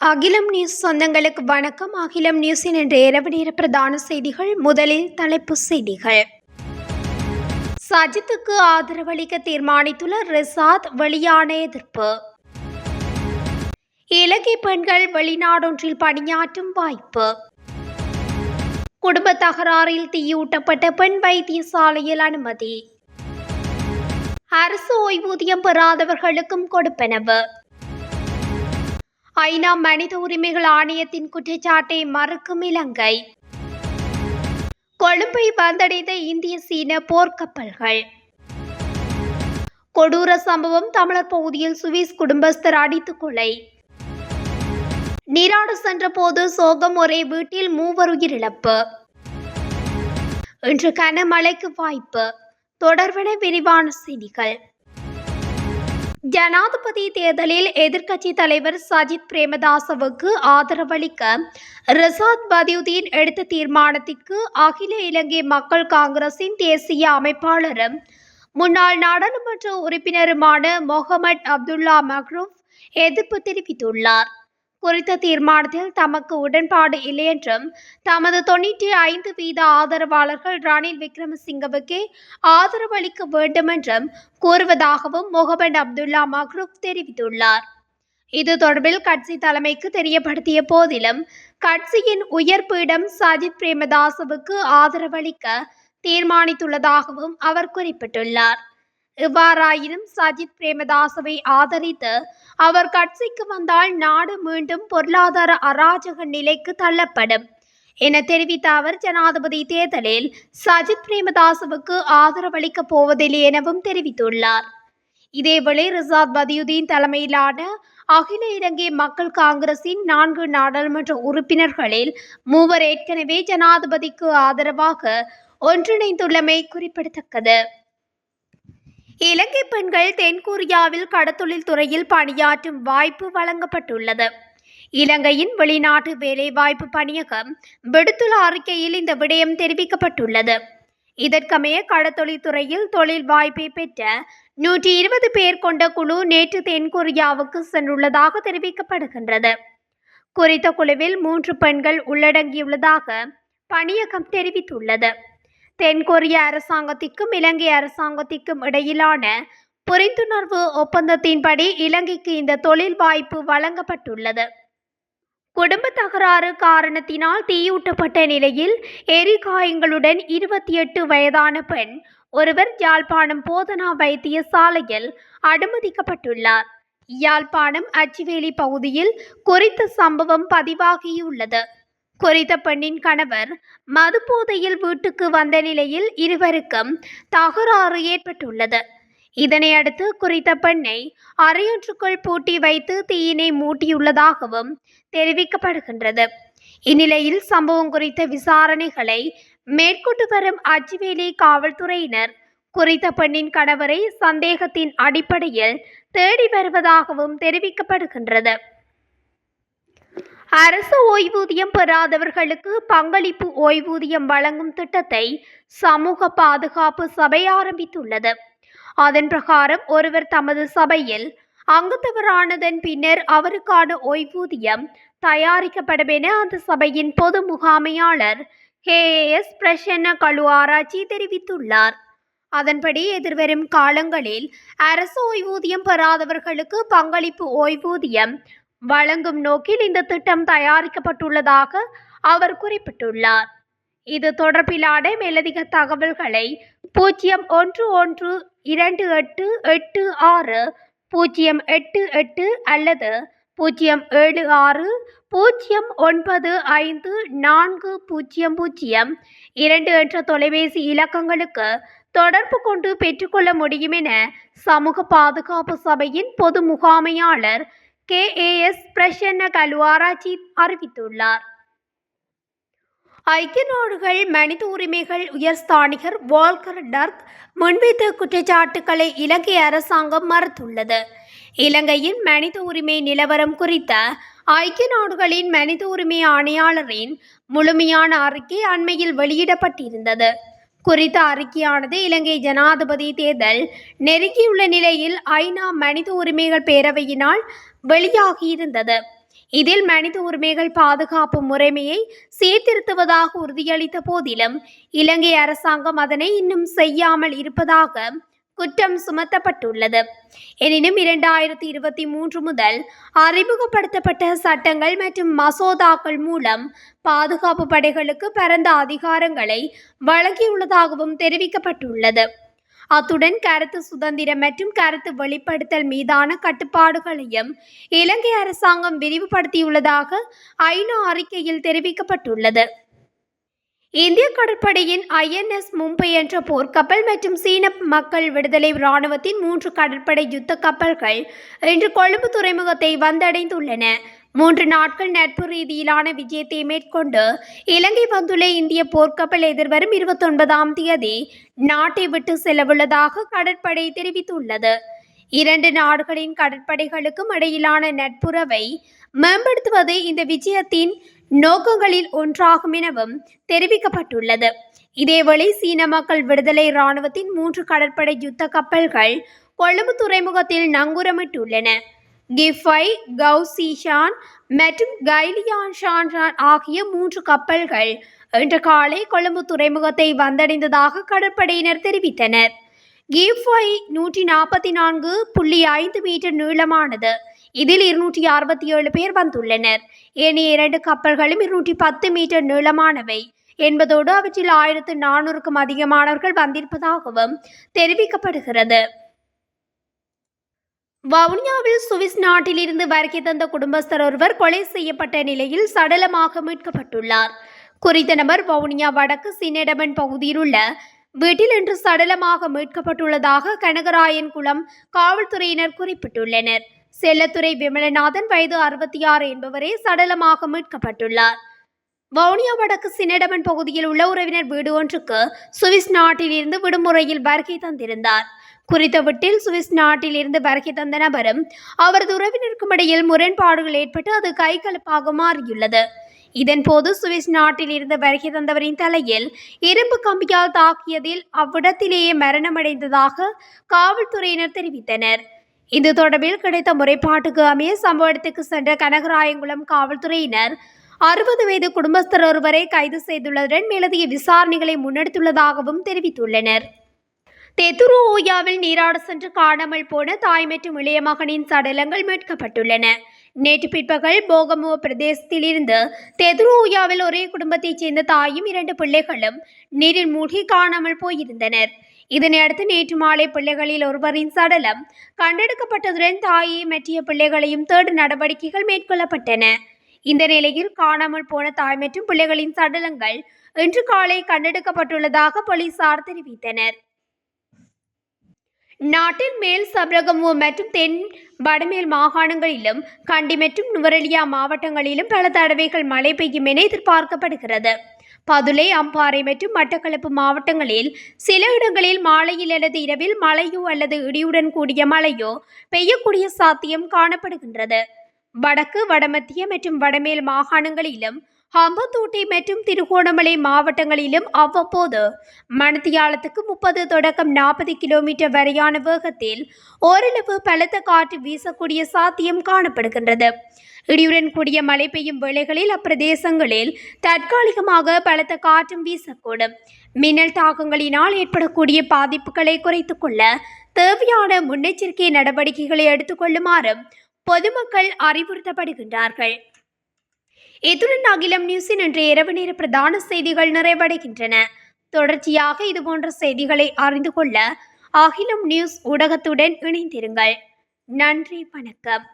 அகிலம் நியூஸ் சொந்தங்களுக்கு வணக்கம். அகிலம் நியூஸின் இன்று இரவு நேர பிரதான செய்திகள். முதலில் தலைப்புச் செய்திகள். சஜித்துக்கு ஆதரவளிக்க தீர்மானித்துள்ள ரிசாத், வெளியான எதிர்ப்பு. இலங்கை பெண்கள் வெளிநாடொன்றில் பணியாற்றும் வாய்ப்பு. குடும்ப தகராறில் தீயூட்டப்பட்ட பெண் வைத்தியசாலையில் அனுமதி. அரசு ஓய்வூதியம் பெறாதவர்களுக்கும் கொடுப்பனவு. ஐநா மனித உரிமைகள் ஆணையத்தின் குற்றச்சாட்டை மறுக்கும் இலங்கை. கொழும்பை வந்தடைந்த இந்திய சீன போர்க்கப்பல்கள். கொடூர சம்பவம் தமிழர் பகுதியில் சுவிஸ் குடும்பஸ்தர் அடித்துக் கொலை. நீராட சென்ற போது சோகம், ஒரே வீட்டில் 3 உயிரிழப்பு. இன்று கனமழைக்கு வாய்ப்பு. தொடர்பான விரிவான செய்திகள். ஜனாதிபதி தேர்தலில் எதிர்க்கட்சி தலைவர் சஜித் பிரேமதாசவுக்கு ஆதரவளிக்க ரிசாத் பதியுதீன் எடுத்த தீர்மானத்திற்கு அகில இலங்கை மக்கள் காங்கிரசின் தேசிய அமைப்பாளரும் முன்னாள் நாடாளுமன்ற உறுப்பினருமான மொஹமட் அப்துல்லா மக்ரூப் எதிர்ப்பு தெரிவித்துள்ளார். குறித்த தீர்மானத்தில் தமக்கு உடன்பாடு இல்லை என்றும் தமது 95% ஆதரவாளர்கள் ரணில் விக்ரமசிங்கவுக்கே ஆதரவளிக்க வேண்டும் என்றும் கூறுவதாகவும் மொஹமட் அப்துல்லா மக்ரூப் தெரிவித்துள்ளார். இது தொடர்பில் கட்சி தலைமைக்கு தெரியப்படுத்திய போதிலும் கட்சியின் உயர்பீடம் சஜித் பிரேமதாசவுக்கு ஆதரவளிக்க தீர்மானித்துள்ளதாகவும் அவர் குறிப்பிட்டுள்ளார். இவ்வாறாயினும் சஜித் பிரேமதாசவை ஆதரித்து அவர் கட்சிக்கு வந்தால் நாடு மீண்டும் பொருளாதார அராஜக நிலைக்கு தள்ளப்படும் என தெரிவித்த அவர் ஜனாதிபதி தேர்தலில் சஜித் பிரேமதாசவுக்கு ஆதரவளிக்கப் போவதில்லை எனவும் தெரிவித்துள்ளார். இதேவேளை ரிசாத் பதியுதீன் தலைமையிலான அகில இலங்கை மக்கள் காங்கிரசின் 4 நாடாளுமன்ற உறுப்பினர்களில் 3 ஏற்கனவே ஜனாதிபதிக்கு ஆதரவாக ஒன்றிணைந்துள்ளமை குறிப்பிடத்தக்கது. இலங்கை பெண்கள் தென்கொரியாவில் கடத்தொழில் துறையில் பணியாற்றும் வாய்ப்பு வழங்கப்பட்டுள்ளது. இலங்கையின் வெளிநாட்டு வேலைவாய்ப்பு பணியகம் விடுத்துள்ள அறிக்கையில் இந்த விடயம் தெரிவிக்கப்பட்டுள்ளது. இதற்கமைய கடத்தொழில் துறையில் தொழில் வாய்ப்பை பெற்ற 120 பேர் கொண்ட குழு நேற்று தென்கொரியாவுக்கு சென்றுள்ளதாக தெரிவிக்கப்படுகின்றது. குறித்த குழுவில் 3 பெண்கள் உள்ளடங்கியுள்ளதாக பணியகம் தெரிவித்துள்ளது. தென்கொரிய அரசாங்கத்திற்கும் இலங்கை அரசாங்கத்திற்கும் இடையிலான புரிந்துணர்வு ஒப்பந்தத்தின்படி இலங்கைக்கு இந்த தொழில் வாய்ப்பு வழங்கப்பட்டுள்ளது. குடும்ப தகராறு காரணத்தினால் தீயூட்டப்பட்ட நிலையில் எரிகாயங்களுடன் 28 வயதான பெண் ஒருவர் யாழ்ப்பாணம் போதனா வைத்தியசாலையில் அனுமதிக்கப்பட்டுள்ளார். யாழ்ப்பாணம் அச்சுவேலி பகுதியில் குறித்த சம்பவம் பதிவாகியுள்ளது. குறித்த பெண்ணின் கணவர் மதுபோதையில் வீட்டுக்கு வந்த நிலையில் இருவருக்கும் தகராறு ஏற்பட்டுள்ளது. இதனையடுத்து குறித்த பெண்ணை அறையொன்றுக்குள் பூட்டி வைத்து தீயினை மூட்டியுள்ளதாகவும் தெரிவிக்கப்படுகின்றது. இந்நிலையில் சம்பவம் குறித்த விசாரணைகளை மேற்கொண்டு வரும் அச்சுவேலி காவல்துறையினர் குறித்த பெண்ணின் கணவரை சந்தேகத்தின் அடிப்படையில் தேடி வருவதாகவும் தெரிவிக்கப்படுகின்றது. அரசு ஓய்வூதியம் பெறாதவர்களுக்கு பங்களிப்பு ஓய்வூதியம் வழங்கும் திட்டத்தை சமூக பாதுகாப்பு சபை ஆரம்பித்துள்ளது. அதன் பிரகாரம் ஒருவர் தமது சபையில் அங்கத்தவரானதன் பின்னர் அவருக்கான ஓய்வூதியம் தயாரிக்கப்படும் என அந்த சபையின் பொது முகாமையாளர் KAS பிரசன்ன கலுஆராய்ச்சி தெரிவித்துள்ளார். அதன்படி எதிர்வரும் காலங்களில் அரசு ஓய்வூதியம் பெறாதவர்களுக்கு பங்களிப்பு ஓய்வூதியம் வழங்கும் நோக்கில் இந்த திட்டம் தயாரிக்கப்பட்டுள்ளதாக அவர் குறிப்பிட்டுள்ளார். இது தொடர்பிலான மேலதிக தகவல்களை 01128886 அல்லது 0760954002 என்ற தொலைபேசி இலக்கங்களுக்கு தொடர்பு கொண்டு பெற்றுக்கொள்ள முடியும் என சமூக பாதுகாப்பு சபையின் பொது முகாமையாளர் KAS பிரசன்ன கலுஆராய்ச்சி அறிவித்துள்ளார். ஐக்கிய நாடுகள் மனித உரிமைகள் உயர்ஸ்தானிகர் வால்கர் டர்க் முன்வைத்த குற்றச்சாட்டுக்களை இலங்கை அரசாங்கம் மறுத்துள்ளது. இலங்கையின் மனித உரிமை நிலவரம் குறித்த ஐக்கிய நாடுகளின் மனித உரிமை ஆணையாளரின் முழுமையான அறிக்கை அண்மையில் வெளியிடப்பட்டிருந்தது. குறித்த அறிக்கையானது இலங்கை ஜனாதிபதி தேர்தல் நெருங்கியுள்ள நிலையில் ஐநா மனித உரிமைகள் பேரவையினால் வெளியாகியிருந்தது. இதில் மனித உரிமைகள் பாதுகாப்பு முறைமையை சீர்திருத்துவதாக உறுதியளித்த போதிலும் இலங்கை அரசாங்கம் அதனை இன்னும் செய்யாமல் இருப்பதாக குற்றம் சுமத்தப்பட்டுள்ளது. எனினும் 2023 முதல் அறிமுகப்படுத்தப்பட்ட சட்டங்கள் மற்றும் மசோதாக்கள் மூலம் பாதுகாப்பு படைகளுக்கு பரந்த அதிகாரங்களை வழங்கியுள்ளதாகவும் தெரிவிக்கப்பட்டுள்ளது. அத்துடன் கருத்து சுதந்திரம் மற்றும் கருத்து வெளிப்படுத்தல் மீதான கட்டுப்பாடுகளையும் இலங்கை அரசாங்கம் விரிவுபடுத்தியுள்ளதாக ஐநா அறிக்கையில் தெரிவிக்கப்பட்டுள்ளது. இந்திய கடற்படையின் INS மும்பை என்ற போர்க்கப்பல் மற்றும் சீன மக்கள் விடுதலை இராணுவத்தின் 3 கடற்படை யுத்த கப்பல்கள் இன்று கொழும்பு துறைமுகத்தை வந்தடைந்துள்ளன. 3 நாட்கள் நட்பு ரீதியிலான விஜயத்தை மேற்கொண்டு இலங்கை வந்துள்ள இந்திய போர்க்கப்பல் எதிர்வரும் 29ஆம் தேதி நாட்டை விட்டு செல்லவுள்ளதாக கடற்படை தெரிவித்துள்ளது. 2 நாடுகளின் கடற்படைகளுக்கும் இடையிலான நட்புறவை மேம்படுத்துவது இந்த விஜயத்தின் நோக்கங்களில் ஒன்றாகும் எனவும் தெரிவிக்கப்பட்டுள்ளது. இதேவேளை சீன மக்கள் விடுதலை இராணுவத்தின் 3 கடற்படை யுத்த கப்பல்கள் கொழும்பு துறைமுகத்தில் நங்கூரமிட்டுள்ளன. கிஃபை, கவுசிஷான் மற்றும் கைலியான் ஷான்ஷான் ஆகிய 3 கப்பல்கள் இன்று காலை கொழும்பு துறைமுகத்தை வந்தடைந்ததாக கடற்படையினர் தெரிவித்தனர். கிஃபை 144.5 மீட்டர் நீளமானது. இதில் 267 பேர் வந்துள்ளனர். ஏனைய 2 கப்பல்களும் 210 மீட்டர் நீளமானவை என்பதோடு அவற்றில் 1400க்கும் அதிகமானவர்கள் வந்திருப்பதாகவும் தெரிவிக்கப்படுகிறது. வவுனியாவில் சுவிஸ் நாட்டிலிருந்து வருகை தந்த குடும்பஸ்தர் ஒருவர் கொலை செய்யப்பட்ட நிலையில் சடலமாக மீட்கப்பட்டுள்ளார். குறித்த நபர் வவுனியா வடக்கு சின்னடமன் பகுதியில் உள்ள வீட்டில் இன்று சடலமாக மீட்கப்பட்டுள்ளதாக கனகராயன் குளம் காவல்துறையினர் குறிப்பிட்டுள்ளனர். செல்லத்துறை விமலநாதன் வயது 66 என்பவரே சடலமாக மீட்கப்பட்டுள்ளார். வவுனியா வடக்கு சின்னடமன் பகுதியில் உள்ள உறவினர் வீடு ஒன்றுக்கு சுவிஸ் நாட்டிலிருந்து விடுமுறையில் வருகை தந்திருந்தார். குறித்த வீட்டில் சுவிஸ் நாட்டிலிருந்து வருகை தந்த நபரும் அவரது உறவினருக்கும் இடையில் முரண்பாடுகள் ஏற்பட்டு அது கைகலப்பாக மாறியுள்ளது. இதன்போது சுவிஸ் நாட்டில் இருந்து வருகை தந்தவரின் தலையில் இரும்பு கம்பியால் தாக்கியதில் அவ்விடத்திலேயே மரணமடைந்ததாக காவல்துறையினர் தெரிவித்தனர். இது தொடர்பில் கிடைத்த முறைப்பாட்டுக்கு அமைய சம்பவ இடத்துக்கு சென்ற கனகராயங்குளம் காவல்துறையினர் 60 வயது குடும்பஸ்தர் ஒருவரை கைது செய்துள்ளதுடன் மேலதிக விசாரணைகளை முன்னெடுத்துள்ளதாகவும் தெரிவித்துள்ளனர். தெத்துரு ஓயாவில் நீராட சென்று காணாமல் போன தாய் மற்றும் இளைய மகனின் சடலங்கள் மீட்கப்பட்டுள்ளன. நேற்று பிற்பகல் போகமுவ பிரதேசத்தில் இருந்து தெத்துரு ஓயாவில் ஒரே குடும்பத்தைச் சேர்ந்த தாயும் 2 பிள்ளைகளும் நீரில் மூழ்கி காணாமல் போயிருந்தனர். இதனையடுத்து நேற்று மாலை பிள்ளைகளில் ஒருவரின் சடலம் கண்டெடுக்கப்பட்டதுடன் தாயை மற்றிய பிள்ளைகளையும் தேடும் நடவடிக்கைகள் மேற்கொள்ளப்பட்டன. இந்த நிலையில் காணாமல் போன தாய் மற்றும் பிள்ளைகளின் சடலங்கள் இன்று காலை கண்டெடுக்கப்பட்டுள்ளதாக போலீசார் தெரிவித்தனர். நாட்டில் மேல் சப்ரகமுவ மற்றும் தென் வடமேல் மாகாணங்களிலும் கண்டி மற்றும் நுவரெலியா மாவட்டங்களிலும் பல தடவைகள் மழை பெய்யும் என எதிர்பார்க்கப்படுகிறது. பதுளை, அம்பாறை மற்றும் மட்டக்களப்பு மாவட்டங்களில் சில இடங்களில் மாலையில் அல்லது இரவில் மழையோ அல்லது இடியுடன் கூடிய மழையோ பெய்யக்கூடிய சாத்தியம் காணப்படுகின்றது. வடக்கு, வடமத்திய மற்றும் வடமேல் மாகாணங்களிலும் ஹம்பந்தோட்டை மற்றும் திருகோணமலை மாவட்டங்களிலும் அவ்வப்போது மணித்தியாலத்துக்கு 30 தொடக்கம் 40 கிலோமீட்டர் வரையான வேகத்தில் ஓரளவு பலத்த காற்று வீசக்கூடிய சாத்தியம் காணப்படுகின்றது. இடியுடன் கூடிய மழை பெய்யும் வேளைகளில் அப்பிரதேசங்களில் தற்காலிகமாக பலத்த காற்றும் வீசக்கூடும். மின்னல் தாக்கங்களினால் ஏற்படக்கூடிய பாதிப்புகளை குறைத்துக் கொள்ள தேவையான முன்னெச்சரிக்கை நடவடிக்கைகளை எடுத்துக்கொள்ளுமாறும் பொதுமக்கள் அறிவுறுத்தப்படுகின்றார்கள். இத்துடன் அகிலம் நியூஸின் இன்றைய இரவு நேர பிரதான செய்திகள் நிறைவடைகின்றன. தொடர்ச்சியாக இதுபோன்ற செய்திகளை அறிந்து கொள்ள அகிலம் நியூஸ் ஊடகத்துடன் இணைந்திருங்கள். நன்றி, வணக்கம்.